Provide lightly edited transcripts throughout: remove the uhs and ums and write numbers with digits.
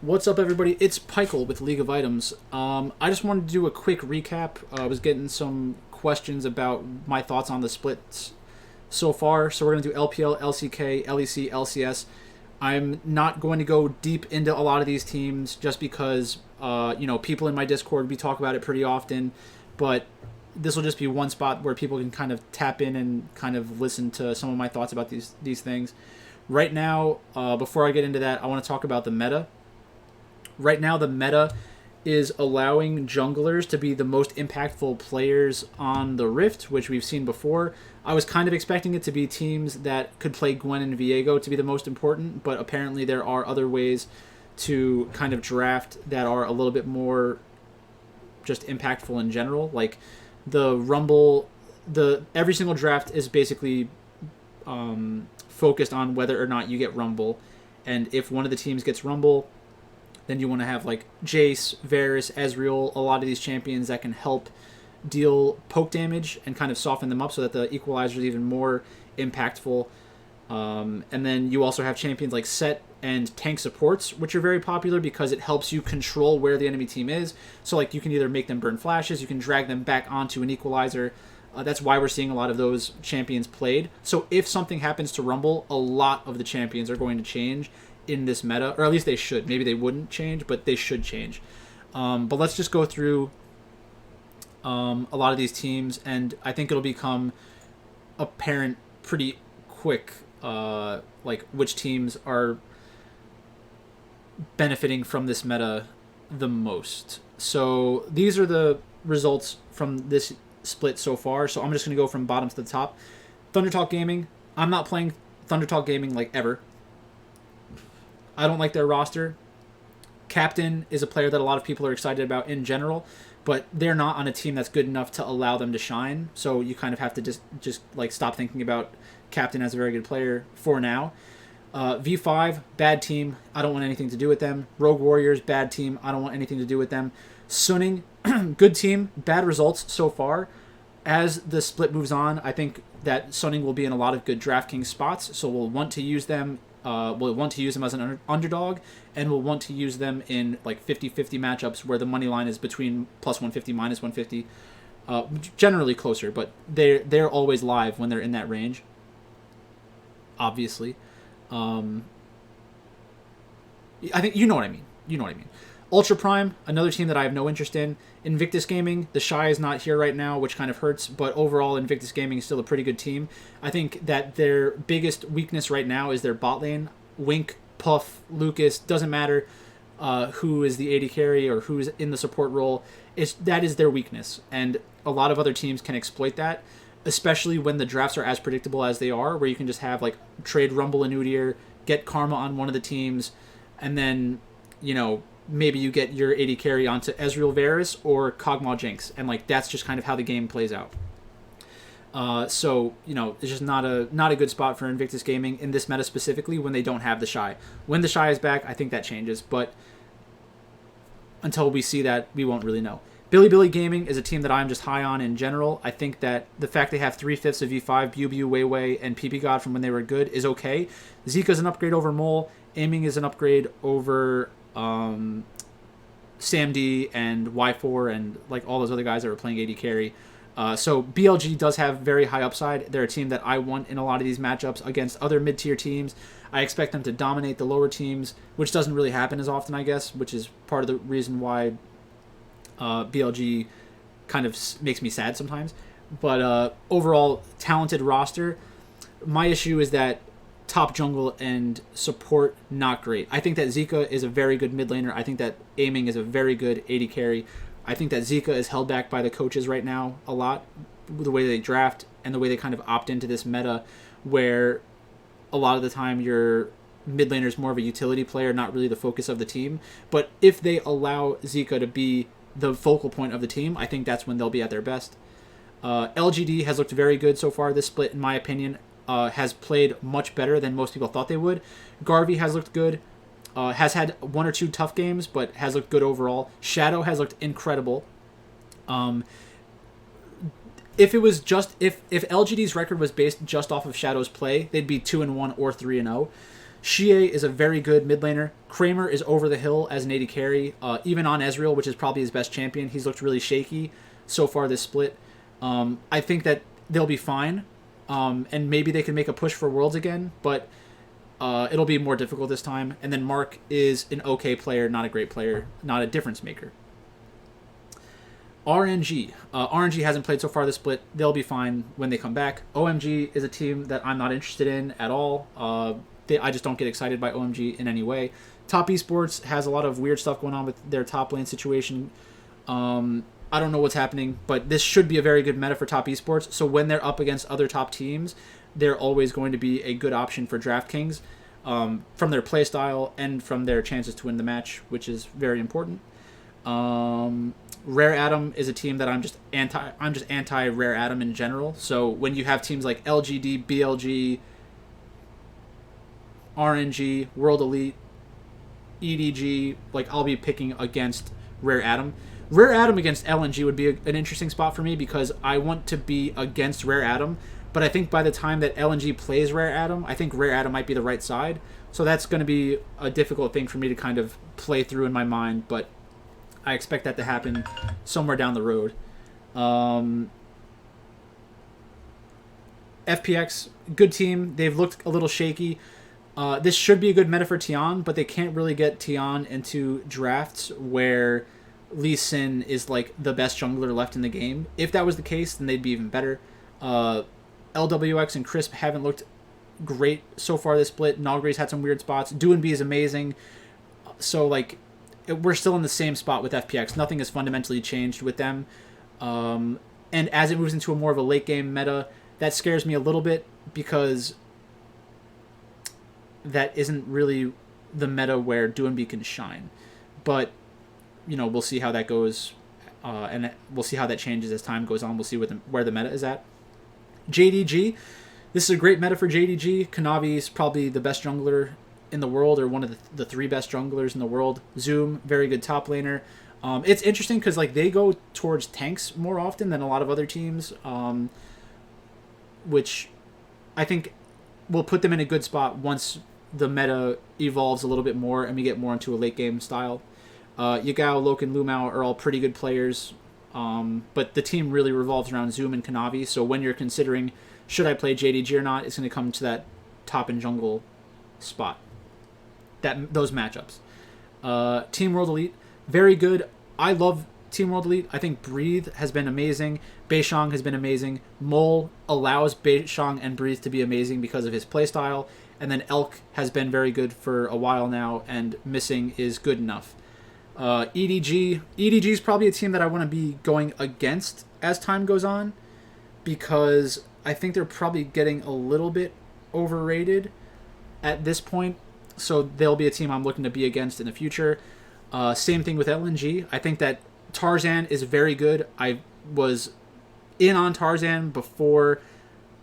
What's up, everybody? It's Pikel with League of Items. I just wanted to do a quick recap. I was getting some questions about my thoughts on the splits so far. So we're going to do LPL, LCK, LEC, LCS. I'm not going to go deep into a lot of these teams just because, people in my Discord, we talk about it pretty often. But this will just be one spot where people can kind of tap in and kind of listen to some of my thoughts about these things. Right now, before I get into that, I want to talk about the meta. Right now, the meta is allowing junglers to be the most impactful players on the Rift, which we've seen before. I was kind of expecting it to be teams that could play Gwen and Viego to be the most important, but apparently there are other ways to kind of draft that are a little bit more just impactful in general. Like the Rumble, every single draft is basically focused on whether or not you get Rumble, and if one of the teams gets Rumble, then you want to have like Jace, Varus, Ezreal, a lot of these champions that can help deal poke damage and kind of soften them up so that the equalizer is even more impactful. And then you also have champions like Set and tank supports, which are very popular because it helps you control where the enemy team is. So like you can either make them burn flashes, you can drag them back onto an equalizer. That's why we're seeing a lot of those champions played. So if something happens to Rumble, a lot of the champions are going to change in this meta, or at least they should. Maybe they wouldn't change, but they should change. But let's just go through a lot of these teams, and I think it'll become apparent pretty quick, like which teams are benefiting from this meta the most. So these are the results from this split so far. So I'm just going to go from bottom to the top. Thundertalk Gaming. I'm not playing Thundertalk Gaming like ever. I don't like their roster. Captain is a player that a lot of people are excited about in general, but they're not on a team that's good enough to allow them to shine. So you kind of have to just like stop thinking about Captain as a very good player for now. V5, bad team. I don't want anything to do with them. Rogue Warriors, bad team. I don't want anything to do with them. Suning, good team. Bad results so far. As the split moves on, I think that Suning will be in a lot of good DraftKings spots, so we'll want to use them. We'll want to use them as an underdog, and we'll want to use them in like 50-50 matchups where the money line is between plus 150, minus 150. Generally closer, but they're always live when they're in that range. Obviously. I think you know what I mean. Ultra Prime, another team that I have no interest in. Invictus Gaming, the Shy is not here right now, which kind of hurts, but overall Invictus Gaming is still a pretty good team. I think that their biggest weakness right now is their bot lane. Wink, Puff, Lucas, doesn't matter who is the AD carry or who's in the support role. That is their weakness, and a lot of other teams can exploit that, especially when the drafts are as predictable as they are, where you can just have like trade Rumble and Udyr, get Karma on one of the teams, and then, maybe you get your AD carry onto Ezreal Varus or Kog'Maw Jinx, and like that's just kind of how the game plays out. So it's just not a good spot for Invictus Gaming in this meta specifically when they don't have the Shy. When the Shy is back, I think that changes, but until we see that, we won't really know. Billy Gaming is a team that I'm just high on in general. I think that the fact they have 3/5 of V5, Bubu, Weiwei, and PP God from when they were good is okay. Zika's an upgrade over Mole. Aiming is an upgrade over SamD and Y4 and like all those other guys that were playing AD carry. So BLG does have very high upside. They're a team that I want in a lot of these matchups against other mid-tier teams. I expect them to dominate the lower teams, which doesn't really happen as often, I guess, which is part of the reason why BLG kind of makes me sad sometimes. But overall, talented roster. My issue is that top jungle and support, not great. I think that Zika is a very good mid laner. I think that Aiming is a very good AD carry. I think that Zika is held back by the coaches right now a lot, the way they draft and the way they kind of opt into this meta where a lot of the time your mid laner is more of a utility player, not really the focus of the team. But if they allow Zika to be the focal point of the team, I think that's when they'll be at their best. LGD has looked very good so far. This split, in my opinion, has played much better than most people thought they would. Garvey has looked good. Has had one or two tough games, but has looked good overall. Shadow has looked incredible. If it was just if LGD's record was based just off of Shadow's play, they'd be 2-1 or 3-0. Shie is a very good mid laner. Kramer is over the hill as an AD carry. Even on Ezreal, which is probably his best champion, he's looked really shaky so far this split. I think that they'll be fine. And maybe they can make a push for Worlds again, but it'll be more difficult this time. And then Mark is an okay player, not a great player, not a difference maker. RNG. RNG hasn't played so far this split. They'll be fine when they come back. OMG is a team that I'm not interested in at all. I just don't get excited by OMG in any way. Top Esports has a lot of weird stuff going on with their top lane situation. I don't know what's happening, but this should be a very good meta for Top Esports. So when they're up against other top teams, they're always going to be a good option for DraftKings from their playstyle and from their chances to win the match, which is very important. Rare Atom is a team that I'm just anti Rare Atom in general. So when you have teams like LGD, BLG, RNG, World Elite, EDG, like I'll be picking against Rare Atom. Rare Atom against LNG would be an interesting spot for me because I want to be against Rare Atom, but I think by the time that LNG plays Rare Atom, I think Rare Atom might be the right side. So that's going to be a difficult thing for me to kind of play through in my mind, but I expect that to happen somewhere down the road. FPX, good team. They've looked a little shaky. This should be a good meta for Tian, but they can't really get Tian into drafts where Lee Sin is like the best jungler left in the game. If that was the case, then they'd be even better. LWX and Crisp haven't looked great so far this split. Nalgre's had some weird spots. Doinb is amazing. So like we're still in the same spot with FPX. Nothing has fundamentally changed with them. And as it moves into a more of a late game meta, that scares me a little bit because that isn't really the meta where Doinb can shine. But we'll see how that goes, and we'll see how that changes as time goes on. We'll see where the meta is at. JDG, this is a great meta for JDG. Kanavi is probably the best jungler in the world, or one of the three best junglers in the world. Zoom, very good top laner. It's interesting because like they go towards tanks more often than a lot of other teams, which I think will put them in a good spot once the meta evolves a little bit more and we get more into a late game style. Yagao, Loken, Lumao are all pretty good players, but the team really revolves around Zoom and Kanavi, so when you're considering should I play JDG or not, it's going to come to that top and jungle spot, those matchups. Team World Elite, very good. I love Team World Elite. I think Breathe has been amazing. Beishang has been amazing. Mole allows Beishang and Breathe to be amazing because of his playstyle, and then Elk has been very good for a while now, and Missing is good enough. EDG is probably a team that I want to be going against as time goes on because I think they're probably getting a little bit overrated at this point, so they'll be a team I'm looking to be against in the future. Same thing with LNG. I think that Tarzan is very good. I was in on Tarzan before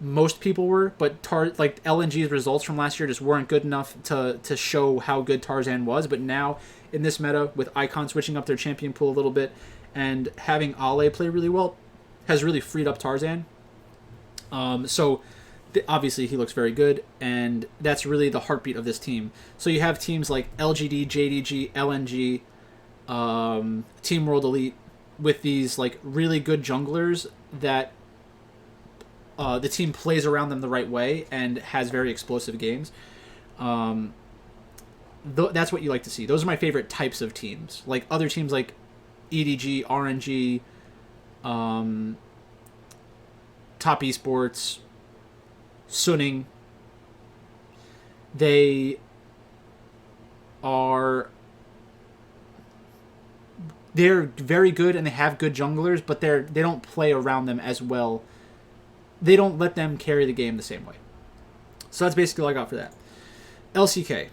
most people were, but LNG's results from last year just weren't good enough to show how good Tarzan was. But now in this meta, with Icon switching up their champion pool a little bit and having Ale play really well, has really freed up Tarzan. Obviously he looks very good, and that's really the heartbeat of this team. So you have teams like LGD, JDG, LNG, Team World Elite with these like really good junglers that the team plays around them the right way and has very explosive games. That's what you like to see. Those are my favorite types of teams. Like other teams like EDG, RNG, Top Esports, Suning, they're very good and they have good junglers, but they don't play around them as well. They don't let them carry the game the same way. So that's basically all I got for that. LCK,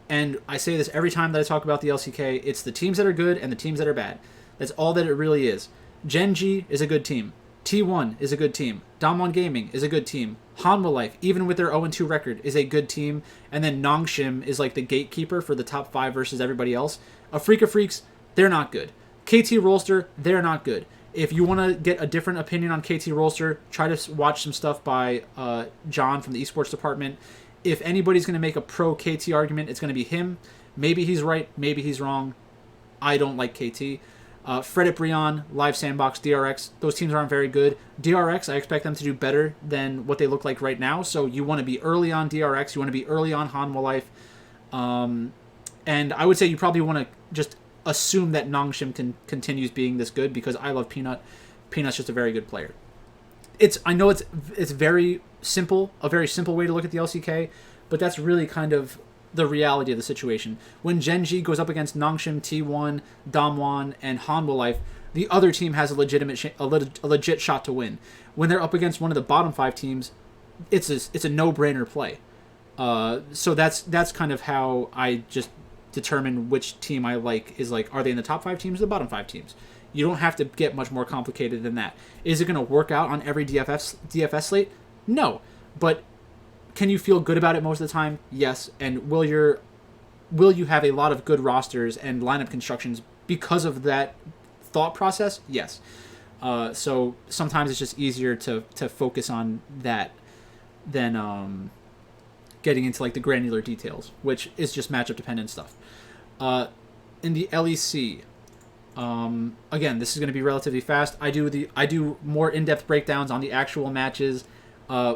and I say this every time that I talk about the LCK, it's the teams that are good and the teams that are bad. That's all that it really is. Gen.G is a good team. T1 is a good team. Damwon Gaming is a good team. Hanwha Life, even with their 0-2 record, is a good team. And then Nongshim is like the gatekeeper for the top 5 versus everybody else. Afrika Freaks, they're not good. KT Rolster, they're not good. If you want to get a different opinion on KT Rolster, try to watch some stuff by John from the esports department. if anybody's going to make a pro KT argument, it's going to be him. Maybe he's right, maybe he's wrong. I don't like KT. Fred at Brion, Live Sandbox, DRX, those teams aren't very good. DRX, I expect them to do better than what they look like right now. So you want to be early on DRX, you want to be early on Hanwha Life. And I would say you probably want to just assume that Nongshim continues being this good because I love Peanut. Peanut's just a very good player. I know it's very simple, a very simple way to look at the LCK, but that's really kind of the reality of the situation. When Gen.G goes up against Nongshim, T1, Damwon, and Hanwha Life, the other team has a legit shot to win. When they're up against one of the bottom 5 teams, it's a no-brainer play. So that's kind of how I just determine which team I like. Is like, are they in the top 5 teams or the bottom 5 teams? You don't have to get much more complicated than that. Is it going to work out on every DFS slate? No. But can you feel good about it most of the time? Yes. And will you have a lot of good rosters and lineup constructions because of that thought process? Yes. So sometimes it's just easier to focus on that than getting into like the granular details, which is just matchup dependent stuff. In the LEC, again, this is going to be relatively fast. I do more in-depth breakdowns on the actual matches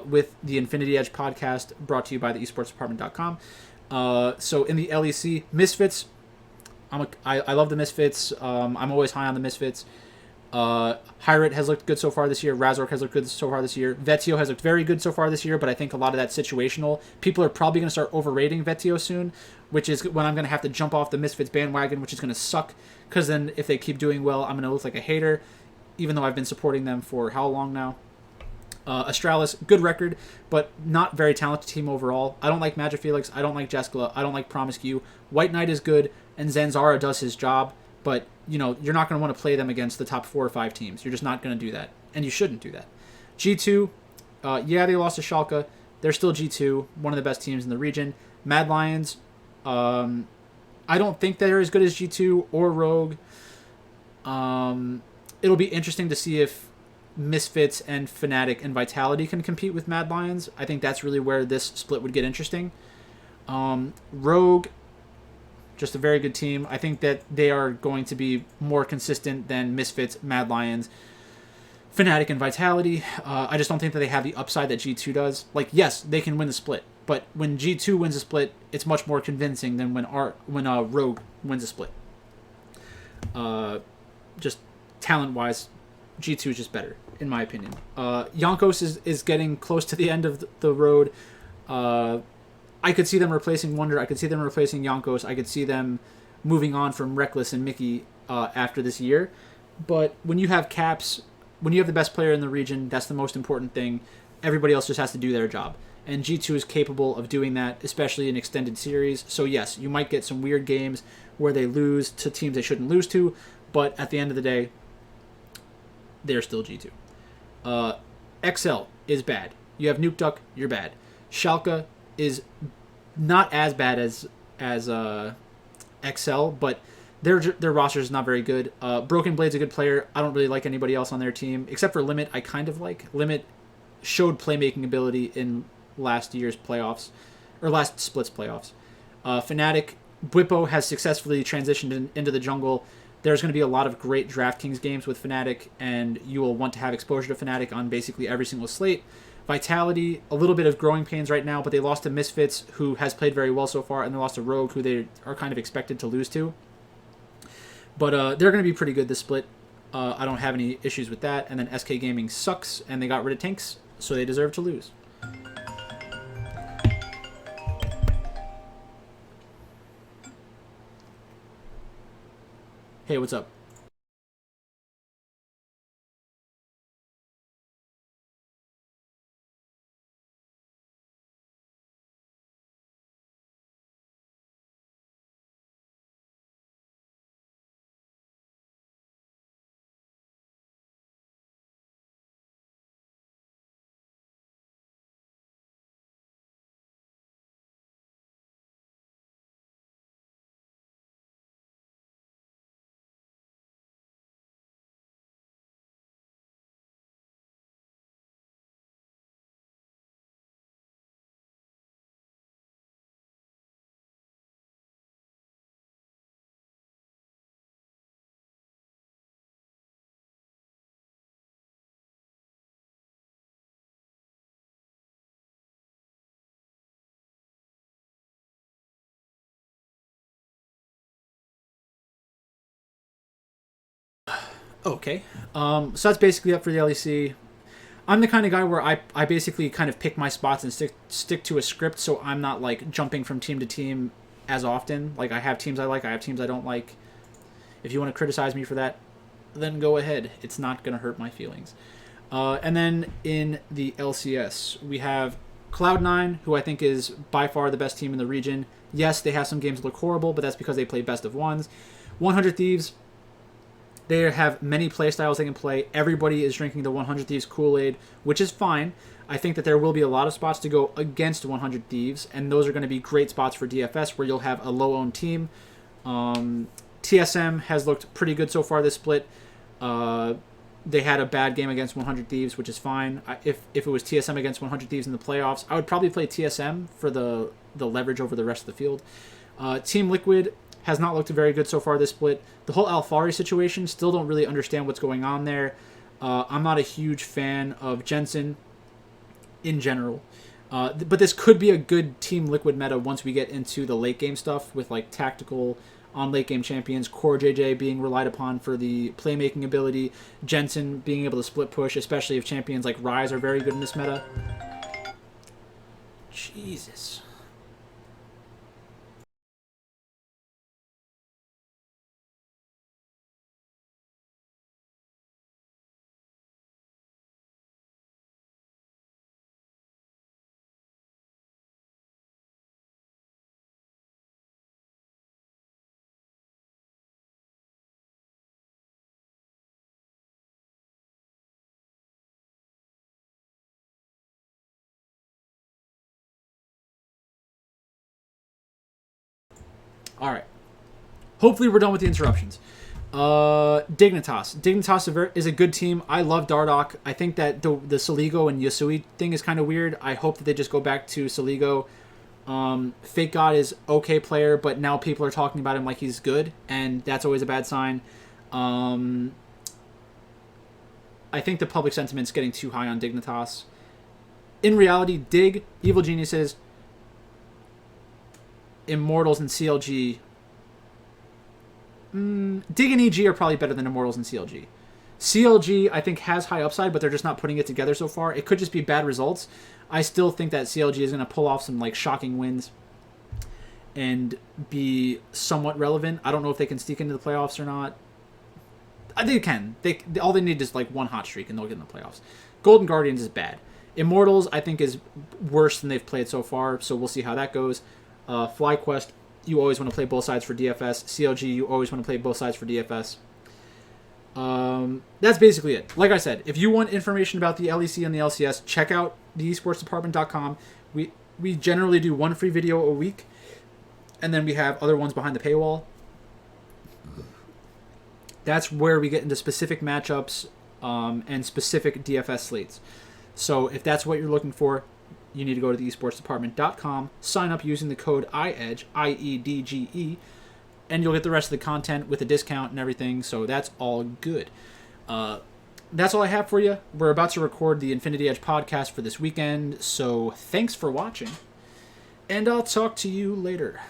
with the Infinity Edge podcast brought to you by the esportsdepartment.com. So in the LEC, Misfits, I love the Misfits. I'm always high on the Misfits. Hyrit has looked good so far this year. Razork has looked good so far this year. Vetio has looked very good so far this year, but I think a lot of that's situational. People are probably going to start overrating Vetio soon, which is when I'm going to have to jump off the Misfits bandwagon, which is going to suck, because then if they keep doing well, I'm going to look like a hater, even though I've been supporting them for how long now? Astralis, good record, but not very talented team overall. I don't like Magic Felix. I don't like Jeskla. I don't like Promiscu. White Knight is good, and Zanzara does his job, but you're not going to want to play them against the top 4 or 5 teams. You're just not going to do that, and you shouldn't do that. G2, they lost to Schalke. They're still G2, one of the best teams in the region. Mad Lions, I don't think they're as good as G2 or Rogue. It'll be interesting to see if Misfits and Fnatic and Vitality can compete with Mad Lions. I think that's really where this split would get interesting. Rogue, just a very good team. I think that they are going to be more consistent than Misfits, Mad Lions, Fnatic, and Vitality. I just don't think that they have the upside that G2 does. Like, yes, they can win the split, but when G2 wins a split, it's much more convincing than when Rogue wins a split. Just talent-wise, G2 is just better, in my opinion. Yonkos is getting close to the end of the road. I could see them replacing Wonder. I could see them replacing Yonkos. I could see them moving on from Reckless and Mickey after this year. But when you have Caps, when you have the best player in the region, that's the most important thing. Everybody else just has to do their job. And G2 is capable of doing that, especially in extended series. So yes, you might get some weird games where they lose to teams they shouldn't lose to, but at the end of the day, they're still G2. XL is bad. You have Nuke Duck, you're bad. Schalke is not as bad as XL, but their roster is not very good. Broken Blade's a good player. I don't really like anybody else on their team, except for Limit. I kind of like. Limit showed playmaking ability in last year's playoffs, or last split's playoffs. Fnatic, Bwipo has successfully transitioned into the jungle. There's going to be a lot of great DraftKings games with Fnatic, and you will want to have exposure to Fnatic on basically every single slate. Vitality, a little bit of growing pains right now, but they lost to Misfits, who has played very well so far, and they lost to Rogue, who they are kind of expected to lose to. But they're going to be pretty good this split. I don't have any issues with that. And then SK Gaming sucks, and they got rid of Tanks, so they deserve to lose. Hey, what's up? Okay. So that's basically up for the LEC. I'm the kind of guy where I basically kind of pick my spots and stick to a script, so I'm not like jumping from team to team as often. Like, I have teams I like, I have teams I don't like. If you want to criticize me for that, then go ahead. It's not going to hurt my feelings. And then in the LCS, we have Cloud9, who I think is by far the best team in the region. Yes, they have some games that look horrible, but that's because they play best of ones. 100 Thieves, they have many play styles they can play. Everybody is drinking the 100 Thieves Kool-Aid, which is fine. I think that there will be a lot of spots to go against 100 Thieves, and those are going to be great spots for DFS where you'll have a low-owned team. TSM has looked pretty good so far this split. They had a bad game against 100 Thieves, which is fine. If it was TSM against 100 Thieves in the playoffs, I would probably play TSM for the leverage over the rest of the field. Team Liquid has not looked very good so far this split. The whole Alphari situation, still don't really understand what's going on there. I'm not a huge fan of Jensen in general. But this could be a good Team Liquid meta once we get into the late game stuff with like tactical on late game champions, Core JJ being relied upon for the playmaking ability, Jensen being able to split push, especially if champions like Ryze are very good in this meta. Jesus. All right. Hopefully we're done with the interruptions. Dignitas. Dignitas is a good team. I love Dardoch. I think that the Saligo and Yasui thing is kind of weird. I hope that they just go back to Saligo. Fake God is okay player, but now people are talking about him like he's good, and that's always a bad sign. I think the public sentiment's getting too high on Dignitas. In reality, Dig, Evil Geniuses, Immortals, and CLG. Dig and EG are probably better than Immortals and CLG. CLG, I think, has high upside, but they're just not putting it together so far. It could just be bad results. I still think that CLG is going to pull off some like shocking wins and be somewhat relevant. I don't know if they can sneak into the playoffs or not. They can. All they need is like one hot streak and they'll get in the playoffs. Golden Guardians is bad. Immortals, I think, is worse than they've played so far, so we'll see how that goes. FlyQuest, you always want to play both sides for DFS. CLG, you always want to play both sides for DFS. That's basically it. Like I said, if you want information about the LEC and the LCS, check out the esportsdepartment.com. We generally do one free video a week, and then we have other ones behind the paywall. That's where we get into specific matchups and specific DFS slates. So if that's what you're looking for, you need to go to the esportsdepartment.com, sign up using the code IEDGE, IEDGE, and you'll get the rest of the content with a discount and everything, so that's all good. That's all I have for you. We're about to record the Infinity Edge podcast for this weekend, so thanks for watching, and I'll talk to you later.